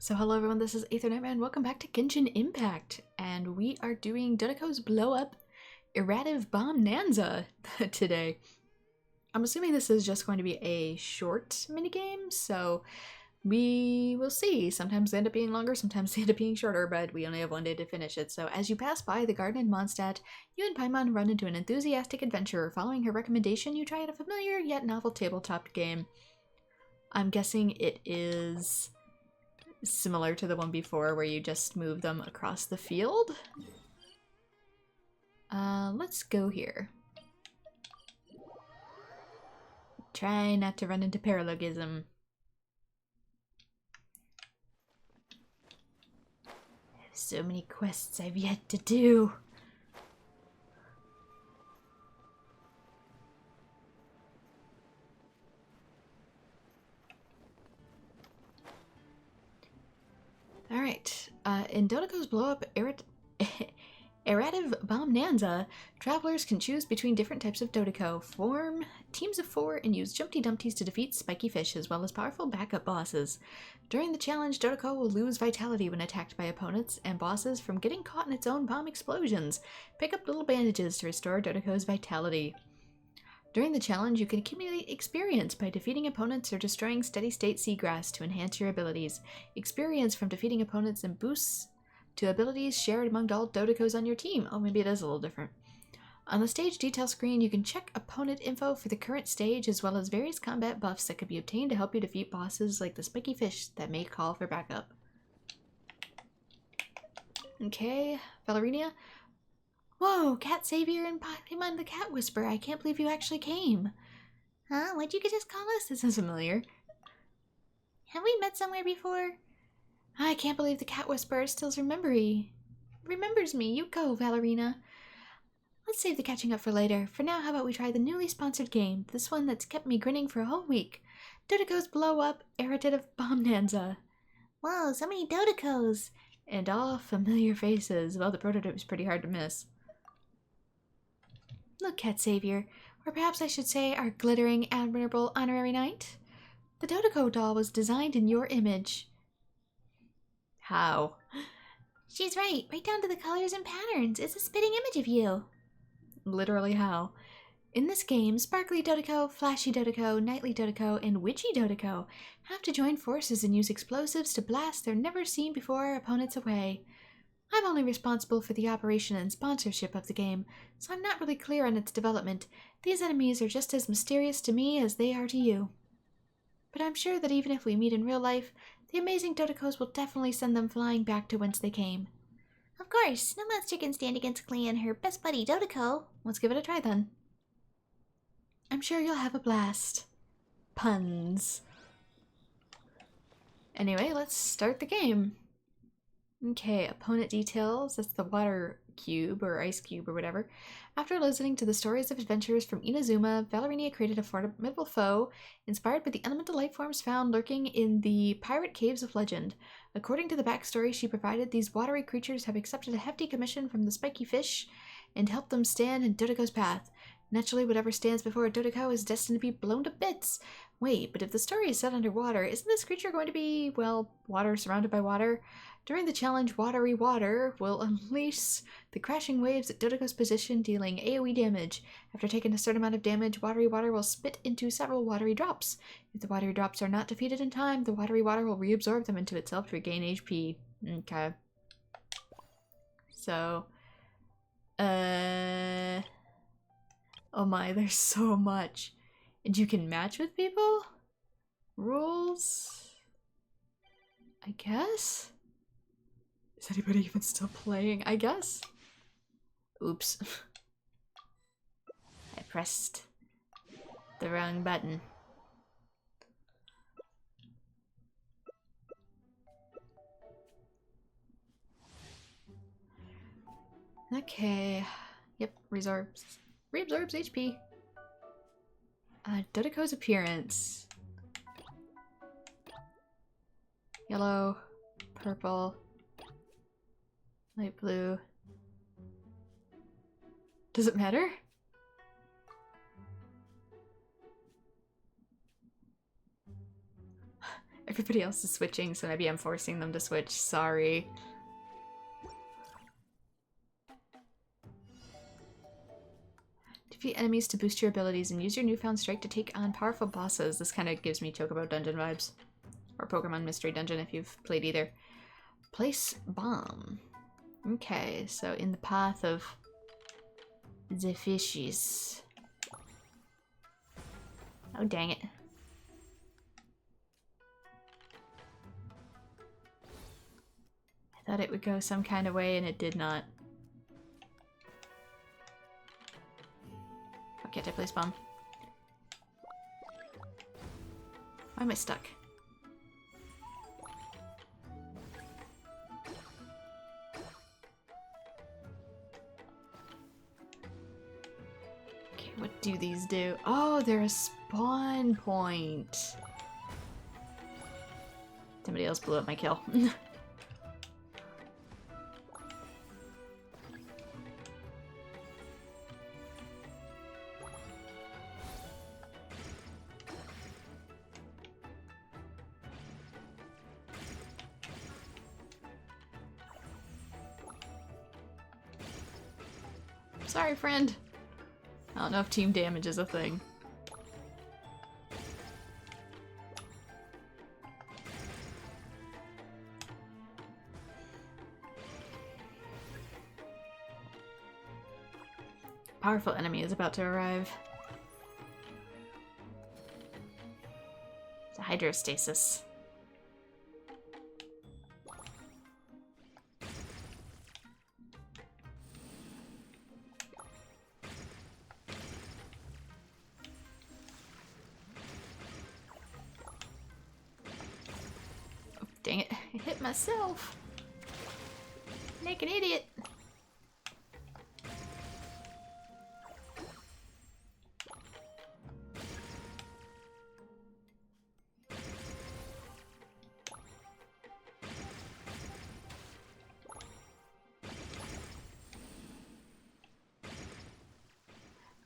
So hello everyone, this is AetherNightmare and welcome back to Genshin Impact, and we are doing Dodoco's Blow-Up-Erative Bomb-Nanza today. I'm assuming this is just going to be a short minigame, so we will see. Sometimes they end up being longer, sometimes they end up being shorter, but we only have one day to finish it. So as you pass by the garden in Mondstadt, you and Paimon run into an enthusiastic adventurer. Following her recommendation, you try out a familiar yet novel tabletop game. I'm guessing it is similar to the one before where you just move them across the field. Let's go here. Try not to run into paralogism. I have so many quests I've yet to do. Alright, in Dodoco's Blow-Up-Erative Bomb-Nanza, travelers can choose between different types of Dodoco, form teams of 4, and use Jumpty Dumpties to defeat spiky fish, as well as powerful backup bosses. During the challenge, Dodoco will lose vitality when attacked by opponents and bosses from getting caught in its own bomb explosions. Pick up little bandages to restore Dodoco's vitality. During the challenge, you can accumulate experience by defeating opponents or destroying steady-state seagrass to enhance your abilities. Experience from defeating opponents and boosts to abilities shared among all Dodocos on your team. Oh, maybe it is a little different. On the stage detail screen, you can check opponent info for the current stage, as well as various combat buffs that can be obtained to help you defeat bosses like the spiky fish that may call for backup. Okay, Valerinia. Whoa, Cat Savior and Paimon the Cat Whisperer, I can't believe you actually came. Huh? What'd you just call us? This is familiar. Have we met somewhere before? I can't believe the Cat Whisperer still remembers me. You go, Valerina. Let's save the catching up for later. For now, how about we try the newly sponsored game? This one that's kept me grinning for a whole week. Dodoco's Blow-Up-Erative Bomb-Nanza. Whoa, so many Dodocos! And all familiar faces. Well, the prototype's pretty hard to miss. Look, Cat Savior, or perhaps I should say our glittering, admirable honorary knight. The Dodoco doll was designed in your image. How? She's right down to the colors and patterns. It's a spitting image of you. Literally how? In this game, Sparkly Dodoco, Flashy Dodoco, Knightly Dodoco, and Witchy Dodoco have to join forces and use explosives to blast their never-seen-before opponents away. I'm only responsible for the operation and sponsorship of the game, so I'm not really clear on its development. These enemies are just as mysterious to me as they are to you. But I'm sure that even if we meet in real life, the amazing Dodocos will definitely send them flying back to whence they came. Of course, no monster can stand against Glee and her best buddy Dodoco. Let's give it a try then. I'm sure you'll have a blast. Puns. Anyway, let's start the game. Okay, opponent details. That's the water cube or ice cube or whatever. After listening to the stories of adventures from Inazuma, Valerinia created a formidable foe inspired by the elemental life forms found lurking in the pirate caves of legend. According to the backstory she provided, these watery creatures have accepted a hefty commission from the spiky fish and helped them stand in Dodoco's path. Naturally, whatever stands before a Dodoco is destined to be blown to bits. Wait, but if the story is set underwater, isn't this creature going to be, well, water surrounded by water? During the challenge, Watery Water will unleash the crashing waves at Dodoco's position, dealing AoE damage. After taking a certain amount of damage, Watery Water will spit into several watery drops. If the watery drops are not defeated in time, the Watery Water will reabsorb them into itself to regain HP. Okay. So, oh my, there's so much. And you can match with people? Rules? I guess? Is anybody even still playing? I guess? Oops. I pressed the wrong button. Okay. Yep, reabsorbs HP. Dodoco's appearance. Yellow, purple, light blue. Does it matter? Everybody else is switching, so maybe I'm forcing them to switch. Sorry. Defeat enemies to boost your abilities and use your newfound strength to take on powerful bosses. This kind of gives me Chocobo Dungeon vibes. Or Pokemon Mystery Dungeon if you've played either. Place bomb. Okay, so in the path of the fishes. Oh, dang it. I thought it would go some kind of way and it did not. Oh, can't I place bomb? Why am I stuck? Okay, what do these do? Oh, they're a spawn point. Somebody else blew up my kill. Sorry, friend. I don't know if team damage is a thing. Powerful enemy is about to arrive. It's a hydrostasis. Dang it, I hit myself. Like an idiot.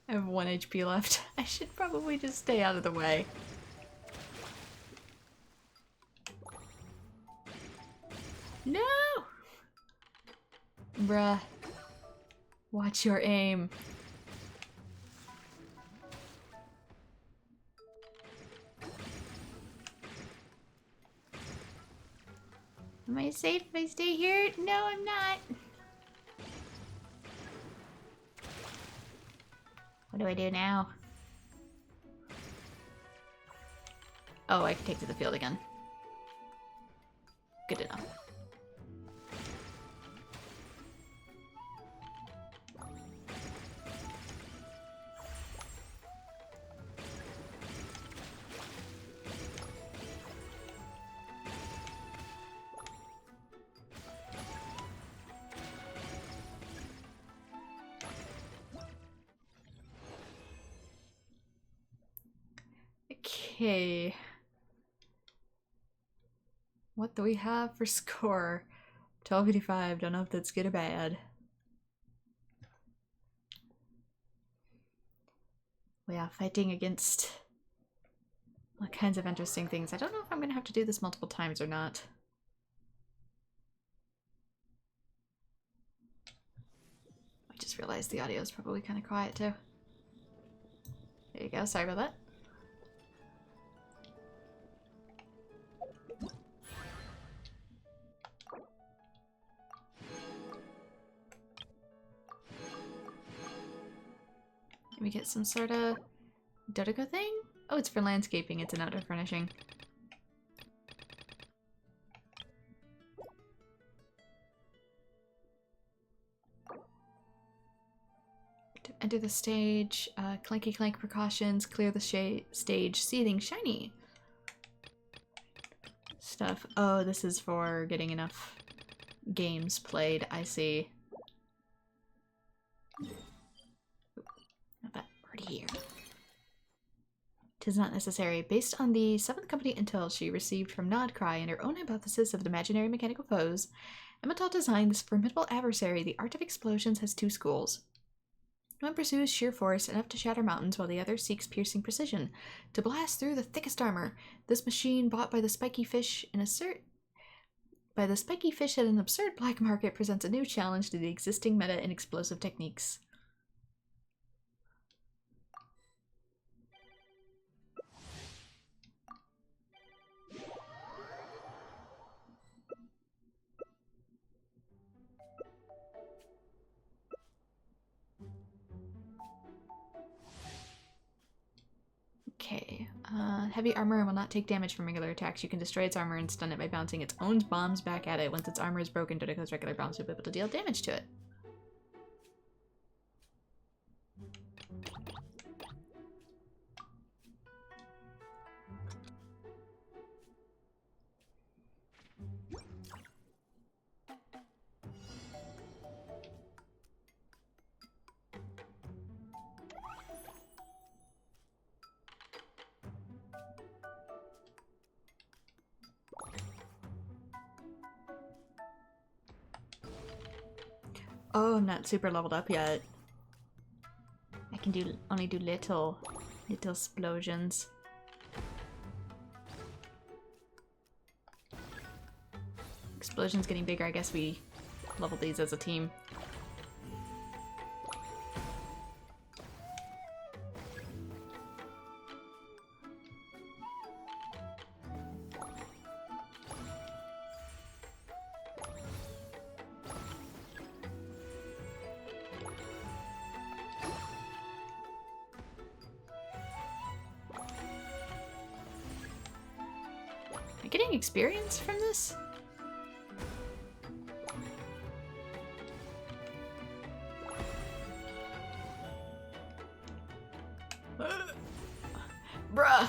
I have 1 HP left. I should probably just stay out of the way. No! Bruh. Watch your aim. Am I safe if I stay here? No, I'm not. What do I do now? Oh, I can take to the field again. Good enough. Okay. What do we have for score? 1285. Don't know if that's good or bad. We are fighting against all kinds of interesting things. I don't know if I'm going to have to do this multiple times or not. I just realized the audio is probably kind of quiet too. There you go. Sorry about that. Can we get some sort of Dodoco thing? Oh, it's for landscaping. It's an outdoor furnishing. To enter the stage, clanky clank precautions, clear the stage, seething shiny stuff. Oh, this is for getting enough games played. I see. Here. Tis not necessary. Based on the 7th company intel she received from Nodcry and her own hypothesis of the imaginary mechanical foes, Emmental designed this formidable adversary. The art of explosions has 2 schools. One pursues sheer force enough to shatter mountains while the other seeks piercing precision to blast through the thickest armor. This machine, bought by the spiky fish at an absurd black market, presents a new challenge to the existing meta in explosive techniques. Okay, heavy armor will not take damage from regular attacks. You can destroy its armor and stun it by bouncing its own bombs back at it. Once its armor is broken, Dodoco's regular bombs will be able to deal damage to it. Oh, I'm not super leveled up yet. I can only do little explosions. Explosions getting bigger. I guess we leveled these as a team. Am I getting experience from this? Bruh!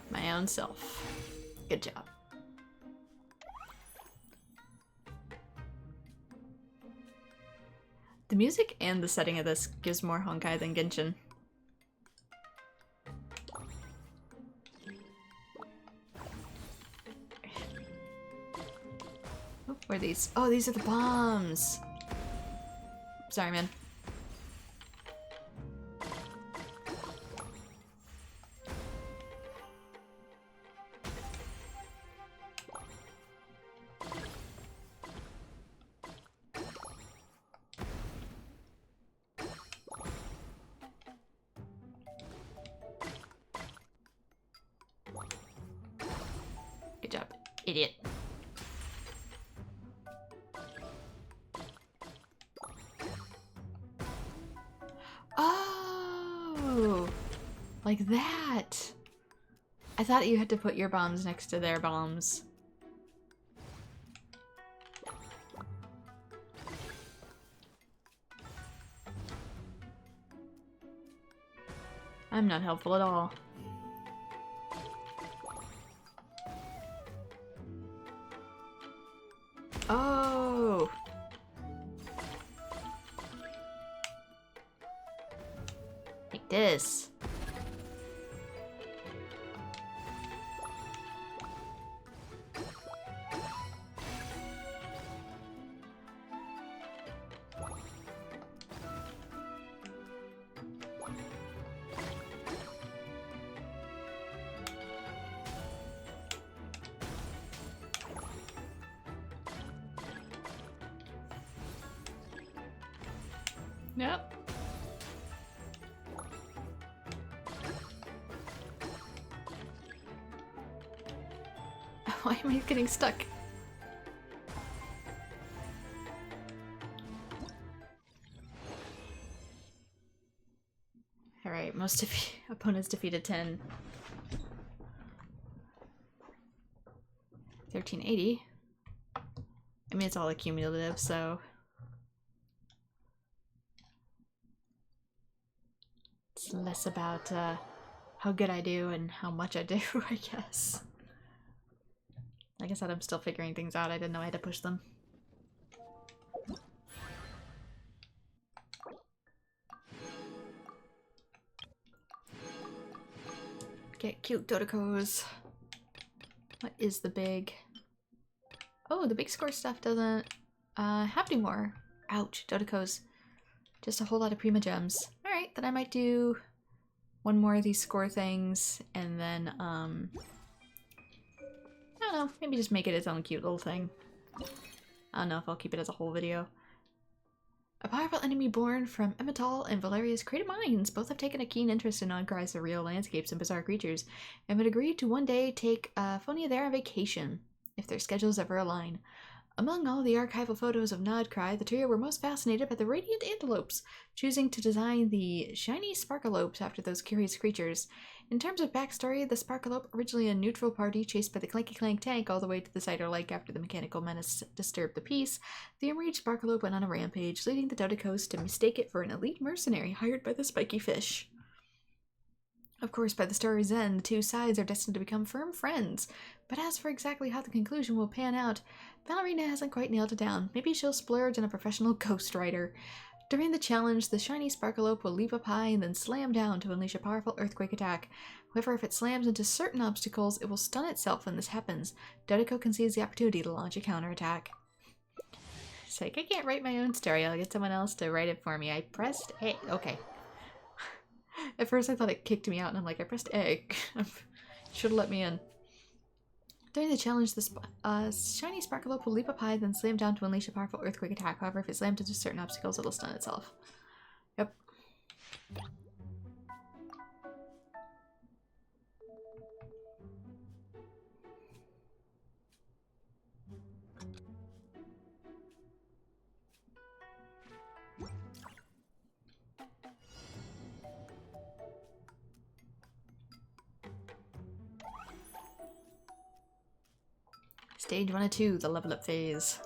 My own self. Good job. The music and the setting of this gives more Honkai than Genshin. Oh, where are these? Oh, these are the bombs! Sorry, man. Good job, idiot. Oh, like that. I thought you had to put your bombs next to their bombs. I'm not helpful at all. Oh! Like this. Yep. Why am I getting stuck? Alright, most opponents defeated 10. 1380. I mean, it's all accumulative, so... It's less about how good I do and how much I do, I guess. Like I said, I'm still figuring things out. I didn't know I had to push them. Get cute Dodocos. What is the big... Oh, the big score stuff doesn't have any more. Ouch, Dodocos. Just a whole lot of Prima Gems. Alright, then I might do one more of these score things, and then, I don't know, maybe just make it its own cute little thing. I don't know if I'll keep it as a whole video. A powerful enemy born from Emmental and Valeria's creative minds. Both have taken a keen interest in Oddcry's surreal landscapes and bizarre creatures, and would agree to one day take Phonia there on vacation, if their schedules ever align. Among all the archival photos of Nodcry, the trio were most fascinated by the radiant antelopes, choosing to design the shiny sparkalopes after those curious creatures. In terms of backstory, the sparkalope, originally a neutral party chased by the Clanky Clank tank all the way to the Cider Lake after the mechanical menace disturbed the peace, the enraged sparkalope went on a rampage, leading the Dodocos to mistake it for an elite mercenary hired by the spiky fish. Of course, by the story's end, the two sides are destined to become firm friends, but as for exactly how the conclusion will pan out, Valerina hasn't quite nailed it down. Maybe she'll splurge on a professional ghostwriter. During the challenge, the shiny sparkalope will leap up high and then slam down to unleash a powerful earthquake attack. However, if it slams into certain obstacles, it will stun itself when this happens. Dodoco can seize the opportunity to launch a counterattack. It's like, I can't write my own story, I'll get someone else to write it for me. I pressed A. Okay. At first I thought it kicked me out, and I'm like, I pressed A. Should have let me in. During the challenge, the shiny sparkalope will leap up high, then slam down to unleash a powerful earthquake attack. However, if it slams into certain obstacles, it'll stun itself. Yep. Stage 1 and 2, the level up phase.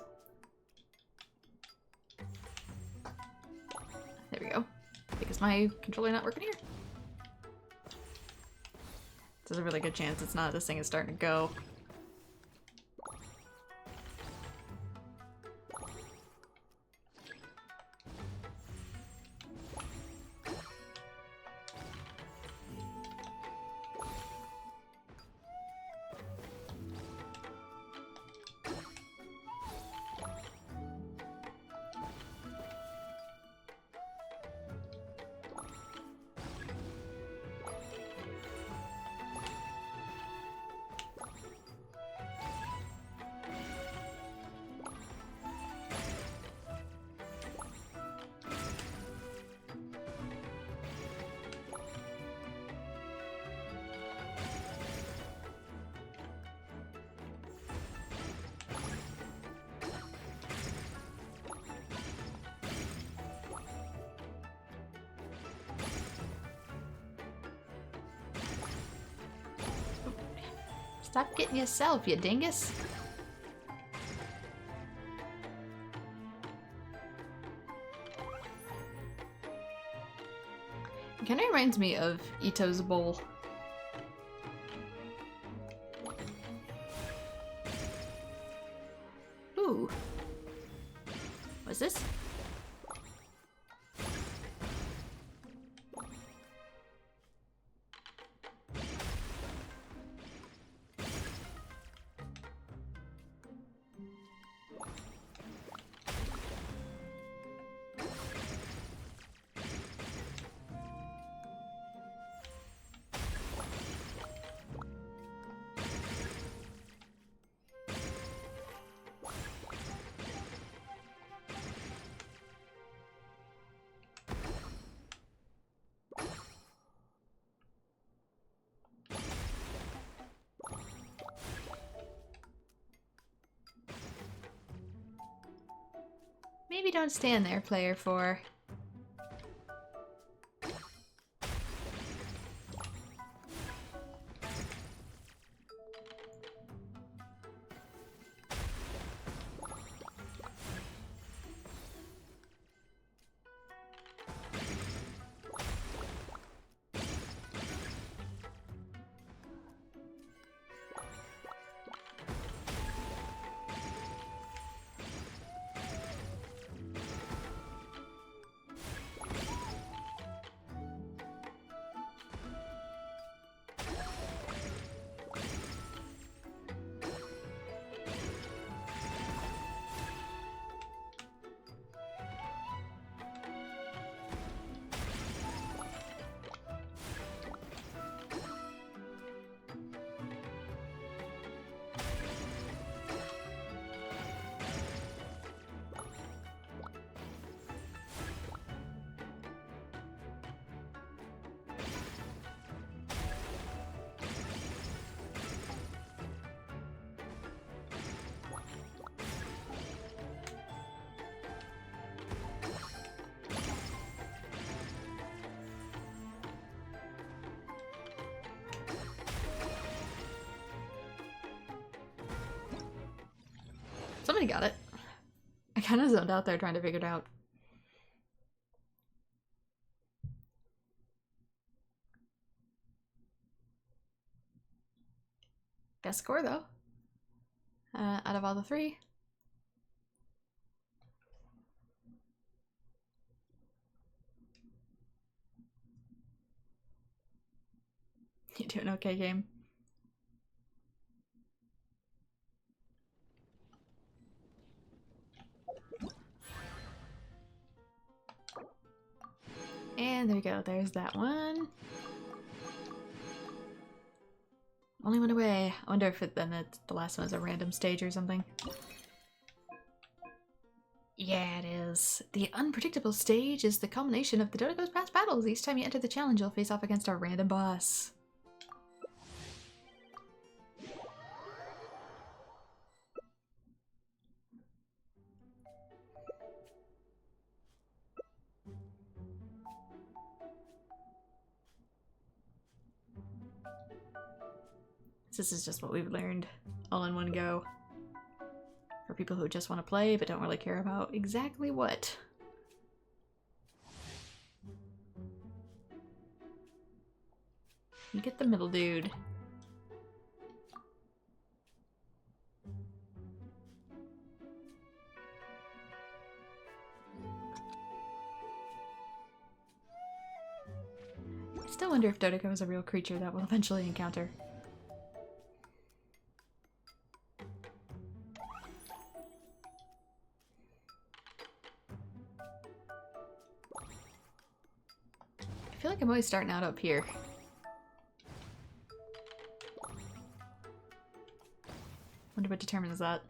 There we go. I think, is my controller not working here? There's a really good chance it's not. This thing is starting to go. Stop getting yourself, you dingus. It kind of reminds me of Ito's bowl. Ooh. What's this? Maybe don't stand there, player 4. Somebody got it. I kind of zoned out there trying to figure it out. Best score, though. Out of all the three. You doing okay, game? And there we go. There's that one. Only went away. I wonder if the last one is a random stage or something. Yeah, it is. The unpredictable stage is the culmination of the Dodoco's past battles. Each time you enter the challenge, you'll face off against a random boss. This is just what we've learned all in one go. For people who just want to play but don't really care about exactly what. You get the middle dude. I still wonder if Dodoco is a real creature that we'll eventually encounter. I feel like I'm always starting out up here. Wonder what determines that.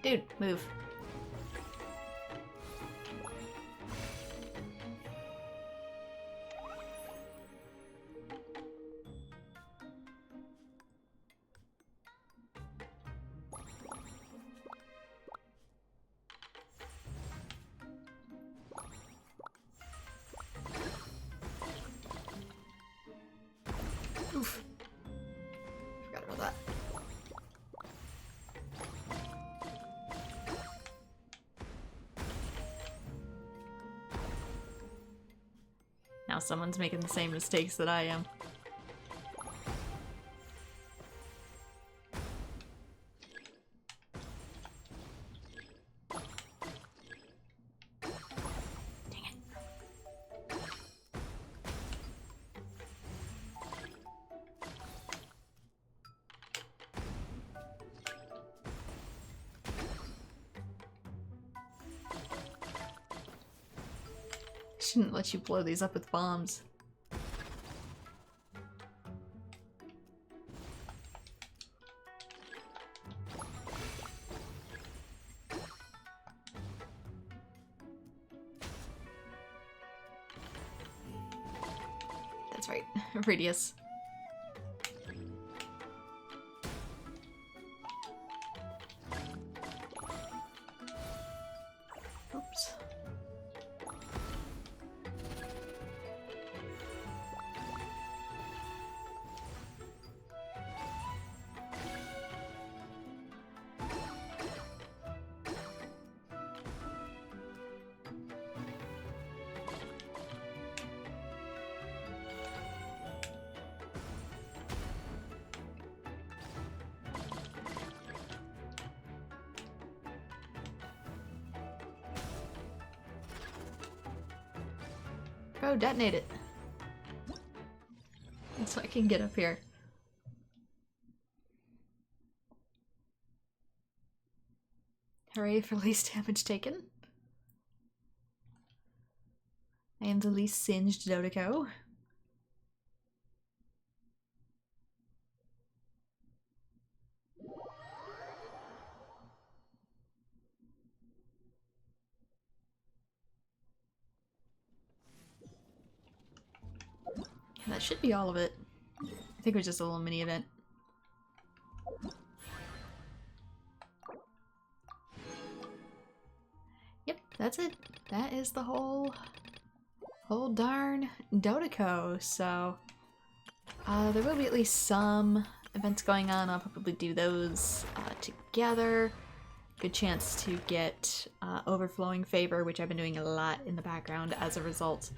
Dude, move. Oof. Forgot about that. Now someone's making the same mistakes that I am. Dang it. Shouldn't let you blow these up with bombs. That's right, radius. Oops. Dodoco, detonate it. So I can get up here. Hooray for least damage taken. I am the least singed Dodoco. And that should be all of it. I think it was just a little mini event. Yep, that's it. That is the whole darn Dodoco. So there will be at least some events going on. I'll probably do those together. Good chance to get Overflowing Favor, which I've been doing a lot in the background as a result.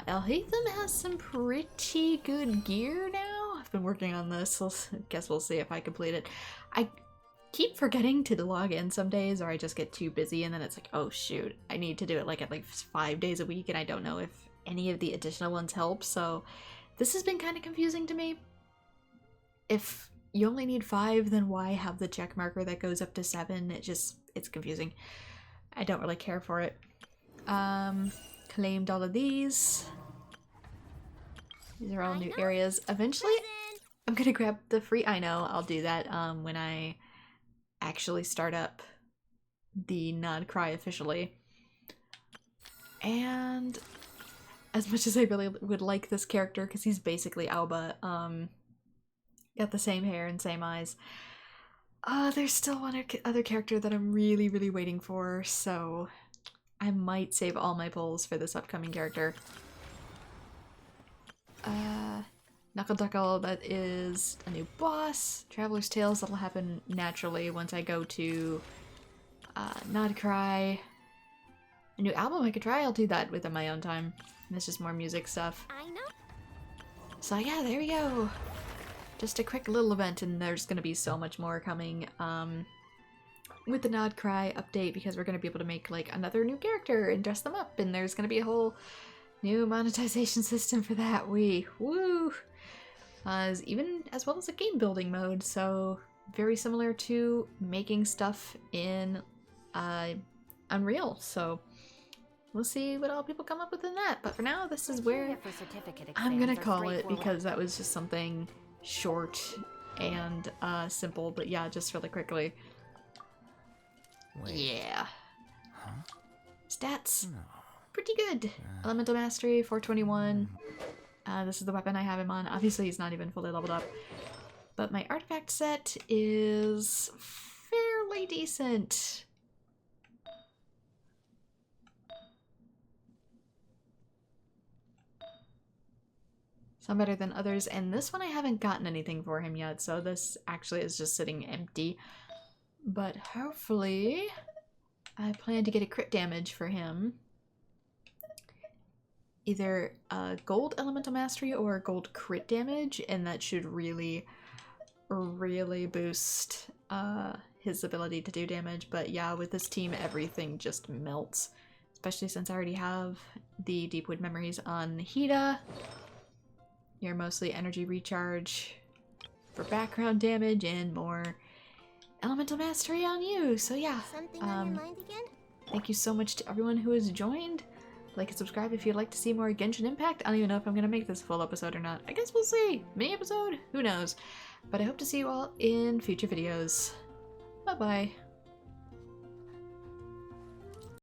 Elhatham has some pretty good gear now. I've been working on this. Guess we'll see if I complete it. I keep forgetting to log in some days, or I just get too busy and then it's like, oh shoot, I need to do it like at like 5 days a week, and I don't know if any of the additional ones help, so this has been kind of confusing to me. If you only need 5, then why have the check marker that goes up to 7? It's confusing. I don't really care for it. Claimed all of these. These are all new areas. Eventually, I'm gonna grab the free. I know, I'll do that when I actually start up the Nod Cry officially. And as much as I really would like this character, because he's basically Alba, got the same hair and same eyes, there's still one other character that I'm really, really waiting for, so I might save all my pulls for this upcoming character. Knuckle Duckle, that is a new boss. Traveler's Tales, that'll happen naturally once I go to Nod Cry. A new album I could try, I'll do that within my own time. And it's just more music stuff. I know. So yeah, there we go. Just a quick little event, and there's gonna be so much more coming with the Nod Cry update, because we're gonna be able to make like another new character and dress them up, and there's gonna be a whole new monetization system for that. Woo! Even as well as a game building mode, so very similar to making stuff in Unreal. So we'll see what all people come up with in that. But for now, this is where I'm gonna call it, because that was just something short and simple. But yeah, just really quickly. Wait. Yeah. Huh? Stats. No. Pretty good. Elemental Mastery, 421. This is the weapon I have him on. Obviously, he's not even fully leveled up. But my artifact set is fairly decent. Some better than others, and this one I haven't gotten anything for him yet, so this actually is just sitting empty. But hopefully, I plan to get a crit damage for him. Either gold elemental mastery or gold crit damage, and that should really, really boost his ability to do damage. But yeah, with this team, everything just melts, especially since I already have the Deepwood Memories on Hida. You're mostly energy recharge for background damage and more elemental mastery on you. So yeah, Something on your mind again? thank you so much to everyone who has joined. Like and subscribe if you'd like to see more Genshin Impact. I don't even know if I'm gonna make this a full episode or not. I guess we'll see. Mini episode? Who knows? But I hope to see you all in future videos. Bye bye.